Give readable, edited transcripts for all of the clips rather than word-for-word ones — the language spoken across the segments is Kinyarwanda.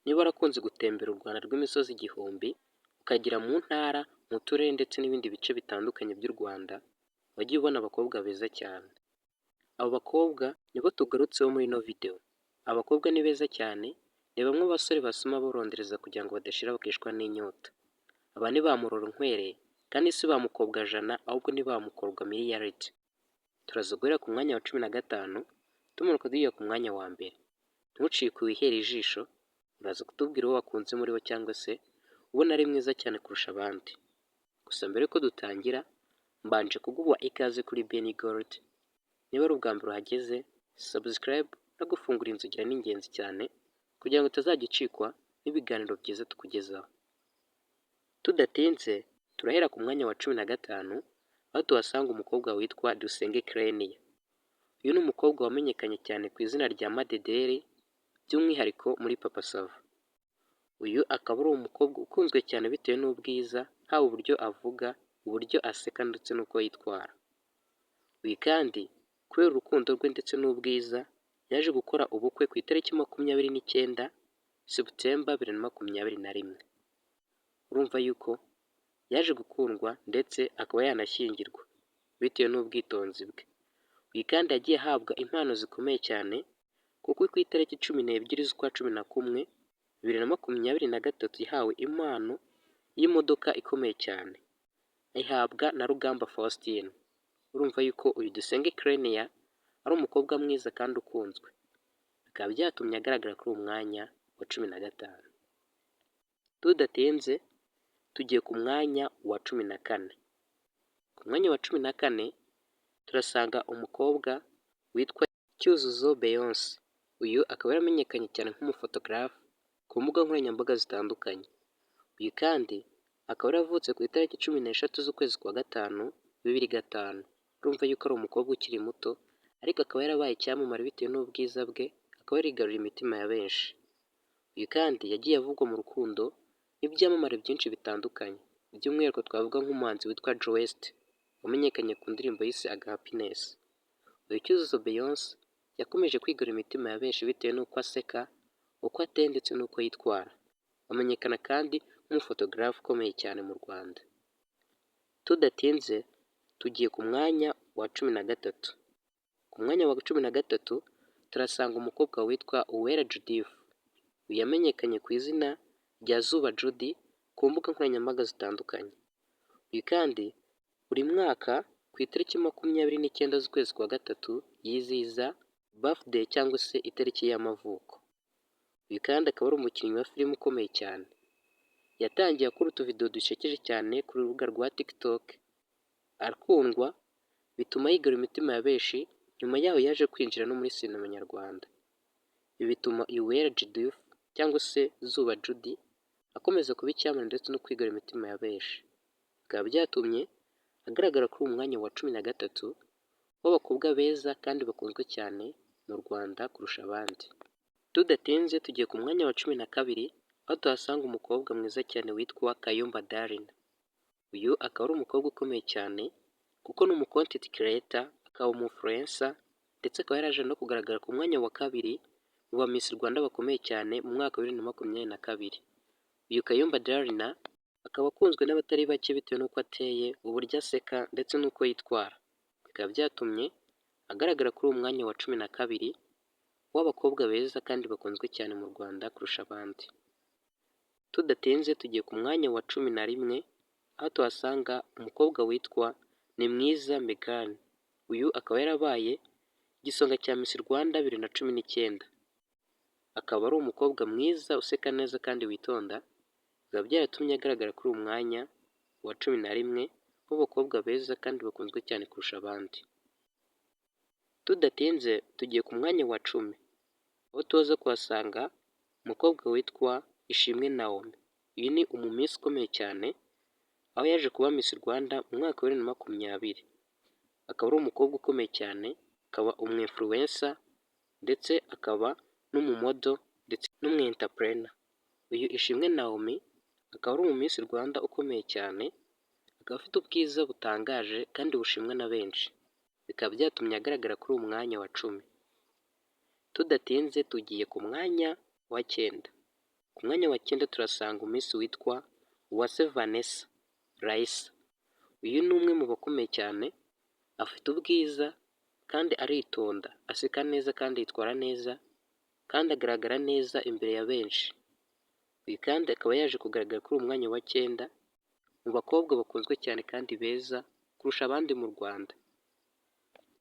Niba warakunze gutembera u Rwanda rw'imisozi igihumbi, ukagera mu ntara, mu turere ndetse n'ibindi bice bitandukanye by'u Rwanda, wagiye ubona abakobwa beza cyane. Abo bakobwa nibo tugarutseho muri ino video. Abakobwa ni beza cyane, ni bamwe mu basore basoma borondereza kugira ngo badashira bakishwa n'inyota. Aba ni ba Murorunkwere kandi si ba Mukobwajana ahubwo ni ba Mukobwa Miliyaridi. Turaza guhera ku mwanya wa 15 tumanuka tugiye ku mwanya wa mbere. Ntucikwe wihere ijisho, uraza kutubwira uwo wakunze muri bo cyangwa se ubona ari mwiza cyane kurusha abandi. Gusa mbere ko dutangira, mbanje kuguha ikaze kuri Benny Gold. Niba ari ubwa mbere uhageze, subscribe no gufungura inzogera ni ingenzi cyane kugira ngo utazajya ucikwa n'ibiganiro byiza tukugezaho. Tudatinze, turahera ku mwanya wa 15 aho tuhasanga umukobwa witwa Dusenge Clenia. Uyu ni umukobwa wamenyekanye cyane ku izina rya Madederi, by'umwihariko muri Papa Sava. Uyu akaba ari umukobwa ukunzwe cyane bitewe n'ubwiza, haba uburyo avuga, uburyo aseka ndetse n'uko yitwara. Uyu kandi kubera urukundo rwe ndetse n'ubwiza, yaje gukora ubukwe ku itariki 29 Septemba 2021. Urumva yuko yaje gukundwa ndetse akaba yanashyingirwa bitewe n'ubwitonzi bwe. Uyu kandi yagiye ahabwa impano zikomeye cyane kuko ku itariki 12 z'ukwa 11 2023 yahawe impano y'imodoka ikomeye cyane, ayihabwa na Rugamba Faustin. Urumva yuko uyu Dusenge Clenia ari umukobwa mwiza kandi ukunzwe, bikaba byatumye agaragara kuri uwo mwanya wa 15. Tudatinze tugiye ku mwanya wa 14. Ku mwanya wa 14 turasanga umukobwa witwa Cyuzuzo Beyonce. Uyu akaba yaramenyekanye cyane nk'umufotogarafe ku mbuga nkoranyambaga zitandukanye. Uyu kandi akaba yaravutse ku itariki 13 z'ukwezi kwa 5 2005. Urumva yuko ari umukobwa ukiri muto, ariko akaba yarabaye icyamamare bitewe n'ubwiza bwe, akaba yarigaruriye imitima ya benshi. Uyu kandi yagiye avugwa mu rukundo n'ibyamamare byinshi bitandukanye, by'umwihariko twavuga nk'umuhanzi witwa Joe West wamenyekanye ku ndirimbo yise Aga Happiness. Uyu Cyuzuzo Beyonce yakomeje kwigarurira imitima ya benshi bitewe n'uko aseka, uko ateye ndetse n'uko yitwara. Amenyekana kandi nk'umufotogarafe ukomeye cyane mu Rwanda. Tudatinze tugiye ku mwanya wa 13. Ku mwanya wa 13 turasanga umukobwa witwa Uwera Judith. Uyu yamenyekanye ku izina rya Zuba Judy ku mbuga nkoranyambaga zitandukanye. Uyu kandi buri mwaka ku itariki 29 z'ukwezi kwa 3 yizihiza birthday cyangwa se itariki y'amavuko. Uyu kandi akaba ari umukinnyi wa filime ukomeye cyane. Yatangiye akora utuvideo dushekeje cyane ku rubuga rwa TikTok, arakundwa bituma yigarura imitima ya benshi. Nyuma yaho yaje kwinjira no muri sinema nyarwanda. Ibi bituma Uwera Judith cyangwa se Zuba Judy akomeza kuba icyamamare ndetse no kwigarura imitima ya benshi. Bikaba byatumye agaragara kuri umwanya wa 13 w'abakobwa beza kandi bakunzwe cyane mu Rwanda kurusha abandi. Tudatinze tugiye ku mwanya wa 12 aho tuhasanga umukobwa mwiza cyane witwa Kayumba Darina. Uyu akaba ari umukobwa ukomeye cyane kuko ni umu content creator, akaba influencer ndetse akaba yaraje no kugaragara ku mwanya wa 2 mu ba Miss Rwanda bakomeye cyane mu mwaka wa 2022. Uyu Kayumba Darina akaba akunzwe n'abatari bake bitewe n'uko ateye, uburyo aseka ndetse n'uko yitwara. Bikaba byatumye agaragara kuri uwo mwanya wa 12 w'abakobwa beza kandi bakunzwe cyane mu Rwanda kurusha abandi. Tudatinze tugiye ku mwanya wa 11 aho tuhasanga umukobwa witwa Nimwiza Megan. Uyu akaba yarabaye igisonga cya Miss Rwanda 2019. Akaba ari umukobwa mwiza useka neza kandi witonda, bikaba byaratumye agaragara kuri uwo mwanya wa 11 w'abakobwa beza kandi bakunzwe cyane kurusha abandi. Tudatinze tugiye ku mwanya wa 10 aho tuza kuhasanga umukobwa witwa Ishimwe Naomi. Uyu ni umumisi ukomeye cyane aho yaje kuba Miss Rwanda mu mwaka wa 2020. Akaba ari umukobwa ukomeye cyane, akaba umwinfluencer ndetse akaba n'umumodo ndetse n'umwentrepreneur. Uyu Ishimwe Naomi akaba ari umumisi Rwanda ukomeye cyane, akaba afite ubwiza butangaje kandi bushimwa na benshi. Bikaba byatumye agaragara kuri uwo mwanya wa 10. Tudatinze tugiye ku mwanya wa 9. Ku mwanya wa 9 turasanga Miss witwa Uwase Vanessa Raissa. Uyu ni umwe mu bakomeye cyane, afite ubwiza kandi aritonda, aseka neza kandi yitwara neza kandi agaragara neza imbere ya benshi. Uyu kandi akaba yaje kugaragara kuri uyu mwanya wa 9 mu bakobwa bakunzwe cyane kandi beza kurusha abandi mu Rwanda.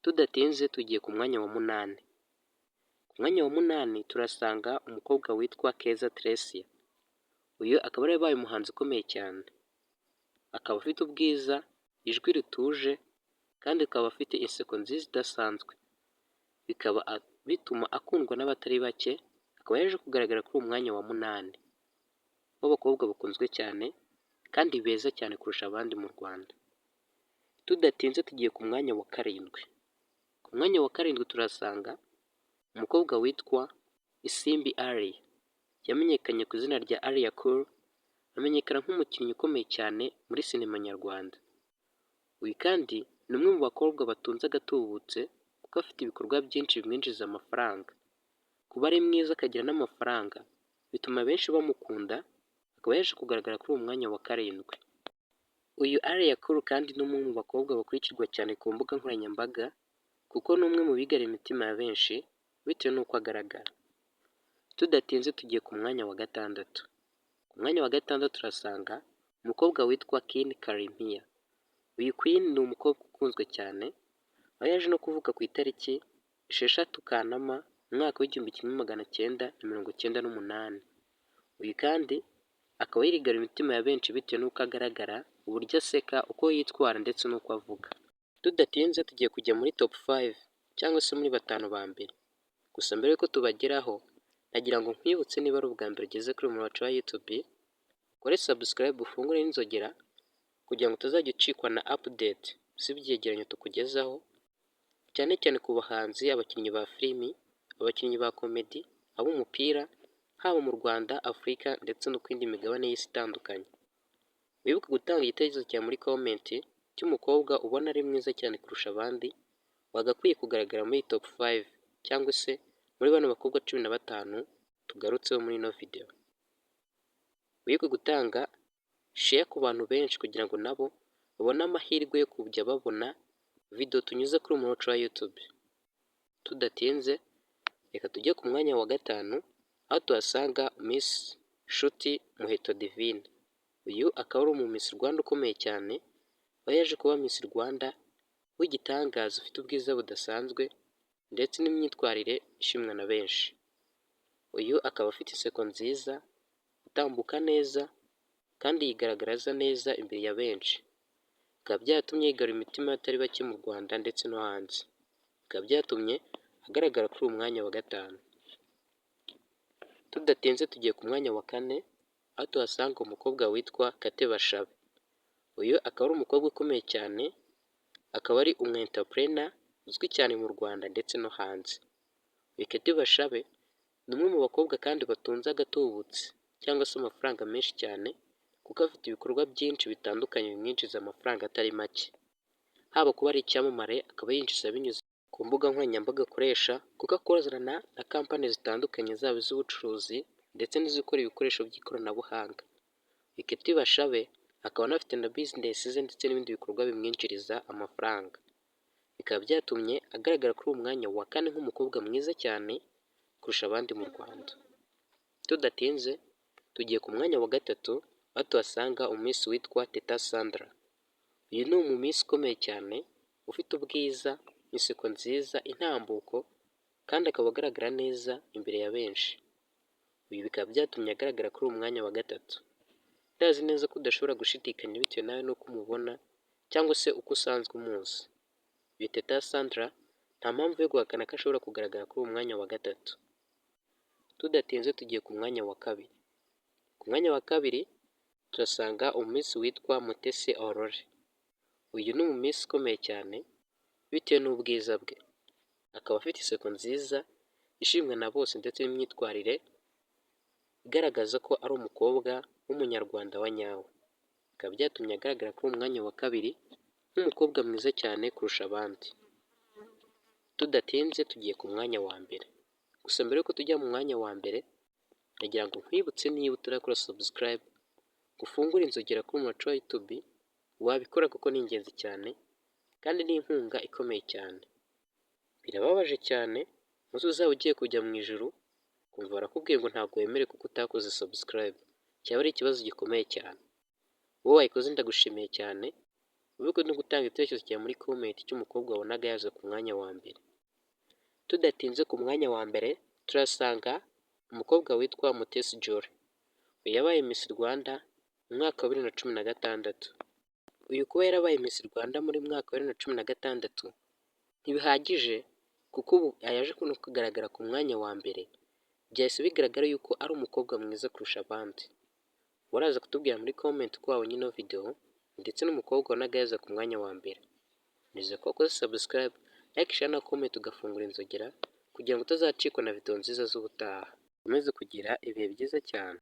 Tudatinze tugiye ku mwanya wa 8. Ku mwanya wa 8 turasanga umukobwa witwa Keza Tricia. Uyu akaba yarabaye umuhanzi ukomeye cyane, akaba afite ubwiza, ijwi rituje kandi akaba afite inseko nziza idasanzwe, bikaba bituma akundwa n'abatari bake. Akaba yaje kugaragara kuri uyu mwanya wa 8 w'abakobwa bakunzwe cyane kandi beza cyane kurusha abandi mu Rwanda. Tudatinze tugiye ku mwanya wa 7. Ku mwanya wa 7 turasanga umukobwa witwa Isimbi Alia, yamenyekanye ku izina rya Alia Cool, amenyekana nk'umukinnyi ukomeye cyane muri sinema nyarwanda. Uyu kandi ni umwe mu bakobwa batunze agatubutse kuko afite ibikorwa byinshi bimwinjiza amafaranga. Kuba ari mwiza akagira n'amafaranga bituma benshi bamukunda. Akaba yaje kugaragara kuri uyu mwanya wa 7. Uyu Alia Cool kandi ni umwe mu bakobwa bakurikirwa cyane ku mbuga nkoranyambaga kuko ni umwe mu bigara imitima ya benshi bitewe n'uko agaragara. Tudatinze tugiye ku mwanya wa 6. Ku mwanya wa 6 turasanga umukobwa witwa Queen Kalimpinya. Uyu Queen ni umukobwa ukunzwe cyane, aho yaje no kuvuka ku itariki 6 Kanama mu mwaka w'1998. Uyu kandi akaba yirigara imitima ya benshi bitewe n'uko agaragara, uburyo aseka, uko yitwara ndetse n'uko avuga. Tudatinze tugiye kujya muri top 5 cyangwa se muri 5 ba mbere. Gusa mbere yuko tubageraho, nagira ngo nkwibutse niba ari ubwa mbere ugeze kuri uyu wacu wa YouTube, ukore subscribe ufungure n'inzogera kugira ngo utazajya ucikwa na update z'ibyegeranyo tukugezaho, cyane cyane ku bahanzi, abakinnyi ba filimi, abakinnyi ba komedi, ab'umupira, haba mu Rwanda, Afurika ndetse no ku yindi migabane y'isi itandukanye. Wibuke gutanga igitekerezo cyawe muri comment cy'umukobwa ubona ari mwiza cyane kurusha abandi, wagakwiye kugaragara muri top 5 cyangwa se muri bano bakobwa 15 tugarutseho muri ino video. Wibuke gutanga share ku bantu benshi kugira ngo nabo babone amahirwe yo kujya babona video tunyuze kuri uyu wacu wa YouTube. Tudatinze reka tujye ku mwanya wa 5 aho tuhasanga Miss Nshuti Muheto Divine. Uyu akaba ari Miss Rwanda ukomeye cyane, aho yaje kuba Miss Rwanda w'igitangaza, ufite ubwiza budasanzwe ndetse n'imyitwarire ishimwa na benshi. Uyu akaba afite inseko nziza, utambuka neza kandi yigaragaraza neza imbere ya benshi. Bikaba byatumye yigarura imitima y'abatari bake mu Rwanda ndetse no hanze. Bikaba byatumye agaragara kuri uyu mwanya wa 5. Tudatinze tugiye ku mwanya wa 4 aho tuhasanga umukobwa witwa Kate Bashabe. Uyu akaba ari umukobwa ukomeye cyane, akaba ari entrepreneur uzwi cyane mu Rwanda ndetse no hanze. Uyu Kate Bashabe ni umwe mu bakobwa kandi batunze agatubutse cyangwa se amafaranga menshi cyane kuko afite ibikorwa byinshi bitandukanye bimwinjiza amafaranga atari make. Haba kuba ari icyamamare, akaba yinjiza binyuze ku mbuga nkoranyambaga akoresha kuko akorana na kampani zitandukanye zaba iz'ubucuruzi ndetse n'izikora ibikoresho by'ikoranabuhanga. Uyu Kate Bashabe akaba anafite na business ze ndetse n'ibindi bikorwa bimwinjiriza amafaranga. Bikaba byatumye agaragara kuri uyu mwanya wa 4 nk'umukobwa mwiza cyane kurusha abandi mu Rwanda. Tudatinze tugiye ku mwanya wa 3 aho tuhasanga Miss witwa Teta Sandra. Uyu ni Miss ukomeye cyane, ufite ubwiza, inseko nziza, intambuko kandi akaba agaragara neza imbere ya benshi. Uyu bikaba byatumye agaragara kuri uyu mwanya wa 3. Ndazi neza ko udashobora gushidikanya bitewe nawe n'uko umubona cyangwa se uko usanzwe umuzi. Uyu Teta Sandra nta mpamvu yo guhakana ko ashobora kugaragara kuri uyu mwanya wa 3. Tudatinze tugiye ku mwanya wa 2. Ku mwanya wa 2 turasanga Miss witwa Mutesi Aurore. Uyu ni Miss ukomeye cyane bitewe n'ubwiza bwe. Akaba afite inseko nziza ishimwa na bose ndetse n'imyitwarire igaragaza ko ari umukobwa w'umunyarwanda wa nyawe. Bikaba byatumye agaragara kuri uyu mwanya wa 2 nk'umukobwa mwiza cyane kurusha abandi. Tudatinze tugiye ku mwanya wa 1. Gusa mbere yuko tujya mu mwanya wa 1, nagira ngo nkwibutse niba utarakora subscribe ufungure inzogera kuri Umuco wa YouTube, wabikora kuko ni ingenzi cyane kandi ni inkunga ikomeye cyane. Birababaje cyane umunsi uzaba ugiye kujya mu ijuru ukumva barakubwiye ngo ntabwo wemerewe kuko utakoze subscribe, cyaba ari ikibazo gikomeye cyane. Wowe wayikoze ndagushimiye cyane, wibuke no gutanga ibitekerezo cyawe muri comment cy'umukobwa wabonaga yaje ku mwanya wa mbere. Tudatinze ku mwanya wa mbere turasanga umukobwa witwa Mutesi Jolly, uyu yabaye Miss Rwanda mu mwaka wa 2016. Uyu kuba yarabaye Miss Rwanda muri mwaka wa 2016 ntibihagije kuko ubu yaje no kugaragara ku mwanya wa mbere, byahise bigaragara yuko ari umukobwa mwiza kurusha abandi. Waraza kutubwira muri comment ko wabonye ino video ndetse n'umukobwa wabonaga yaza ku mwanya wa mbere. Nizeye ko wakoze subscribe, like, share na comment ugafungura inzogera kugira ngo utazacikwa na video nziza z'ubutaha. Ukomeze kugira ibihe byiza cyane.